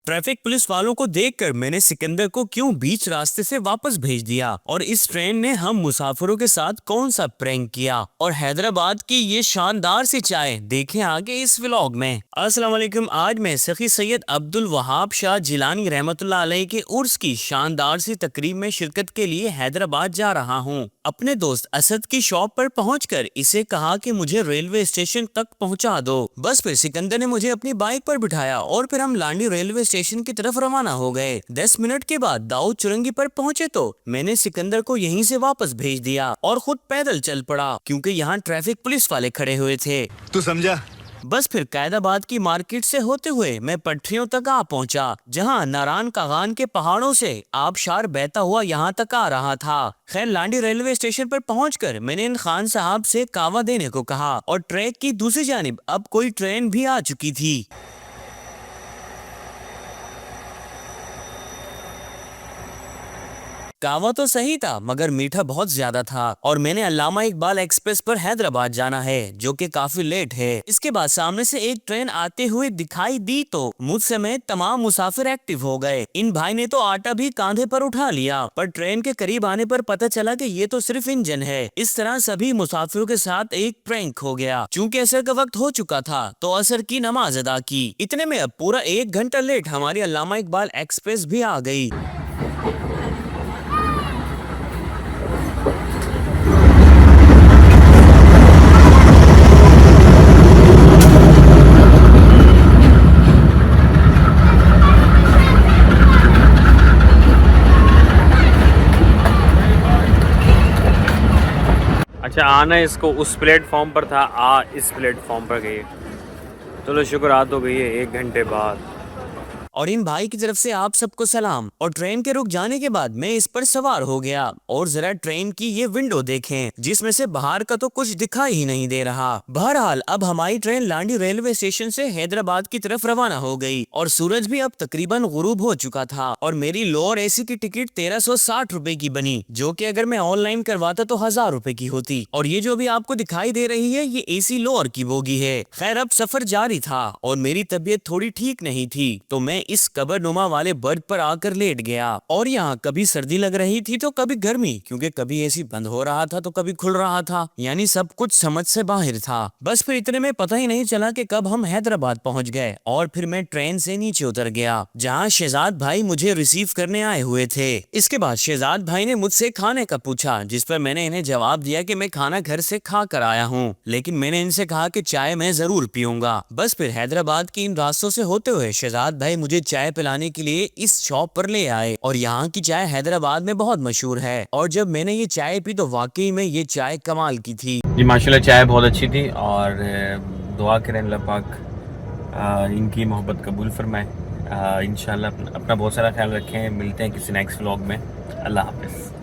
Traffic police वालों को देखकर मैंने सिकंदर को क्यों बीच रास्ते से वापस भेज दिया और इस ट्रेन ने हम मुसाफिरों के साथ कौन सा प्रैंक किया और हैदराबाद की ये शानदार सी चाय देखें आगे इस व्लॉग में। अस्सलाम वालेकुम। आज मैं सखी सैयद अब्दुल वहाब शाह जिलानी रहमतुल्लाह अलैह के उर्स की शानदार सी तकरीब में शिरकत के लिए हैदराबाद जा रहा हूँ। अपने दोस्त असद की शॉप पर पहुंचकर इसे कहा कि मुझे रेलवे स्टेशन तक पहुंचा दो। बस फिर सिकंदर ने मुझे अपनी बाइक पर बिठाया और फिर हम लांडी रेलवे स्टेशन की तरफ रवाना हो गए। 10 मिनट के बाद दाऊद चुरंगी पर पहुंचे तो मैंने सिकंदर को यहीं से वापस भेज दिया और खुद पैदल चल पड़ा क्योंकि यहाँ ट्रैफिक पुलिस वाले खड़े हुए थे। तू समझा? बस फिर कैदाबाद की मार्केट से होते हुए मैं पटरियों तक आ पहुंचा, जहां नारायण कागान के पहाड़ों से आबशार बहता हुआ यहां तक आ रहा था। खैर लांडी रेलवे स्टेशन पर पहुंचकर मैंने इन खान साहब से कावा देने को कहा और ट्रैक की दूसरी जानिब अब कोई ट्रेन भी आ चुकी थी। कावा तो सही था मगर मीठा बहुत ज्यादा था और मैंने अल्लामा इकबाल एक्सप्रेस पर हैदराबाद जाना है जो कि काफी लेट है। इसके बाद सामने से एक ट्रेन आते हुए दिखाई दी तो मुझ समेत तमाम मुसाफिर एक्टिव हो गए। इन भाई ने तो आटा भी कांधे पर उठा लिया, पर ट्रेन के करीब आने पर पता चला कि ये तो सिर्फ इंजन है। इस तरह सभी मुसाफिरों के साथ एक प्रैंक हो गया। चूँकि असर का वक्त हो चुका था तो असर की नमाज अदा की। इतने में अब पूरा 1 घंटा लेट हमारी अल्लामा इकबाल एक्सप्रेस भी आ गई। अच्छा आना इसको उस प्लेटफॉर्म पर था, आ इस प्लेटफॉर्म पर गई। चलो शुक्र आ तो गई है 1 घंटे बाद। और इन भाई की तरफ से आप सबको सलाम। और ट्रेन के रुक जाने के बाद मैं इस पर सवार हो गया और जरा ट्रेन की ये विंडो देखें जिसमें से बाहर का तो कुछ दिखाई ही नहीं दे रहा। बहरहाल अब हमारी ट्रेन लांडी रेलवे स्टेशन से हैदराबाद की तरफ रवाना हो गई और सूरज भी अब तकरीबन गुरूब हो चुका था और मेरी लोअर एसी की टिकट 1360 रुपए की बनी, जो कि अगर मैं ऑनलाइन करवाता तो 1000 रुपए की होती। और ये जो भी आपको दिखाई दे रही है ये एसी लोअर की बोगी है। खैर अब सफर जारी था और मेरी तबीयत थोड़ी ठीक नहीं थी तो मैं इस कबरनुमा वाले बर्थ पर आकर लेट गया और यहाँ कभी सर्दी लग रही थी तो कभी गर्मी, क्योंकि कभी एसी बंद हो रहा था तो कभी खुल रहा था, यानी सब कुछ समझ से बाहर था। बस फिर इतने में पता ही नहीं चला कि कब हम हैदराबाद पहुंच गए और फिर मैं ट्रेन से नीचे उतर गया जहाँ शहजाद भाई मुझे रिसीव करने आए हुए थे। इसके बाद शहजाद भाई ने मुझसे खाने का पूछा, जिस पर मैंने इन्हें जवाब दिया कि मैं खाना घर से खा कर आया हूँ, लेकिन मैंने इनसे कहा कि चाय मैं जरूर पीऊंगा। बस फिर हैदराबाद की इन रास्तों से होते हुए शहजाद भाई मुझे चाय पिलाने के लिए इस शॉप पर ले आए और यहाँ की चाय हैदराबाद में बहुत मशहूर है। और जब मैंने ये चाय पी तो वाकई में ये चाय कमाल की थी। जी माशाल्लाह चाय बहुत अच्छी थी और दुआ करें अल्लाह पाक इनकी मोहब्बत कबूल फरमाए। इंशाल्लाह अपना बहुत सारा ख्याल रखें। मिलते हैं किसी नेक्स्ट व्लॉग में। अल्लाह हाफिज़।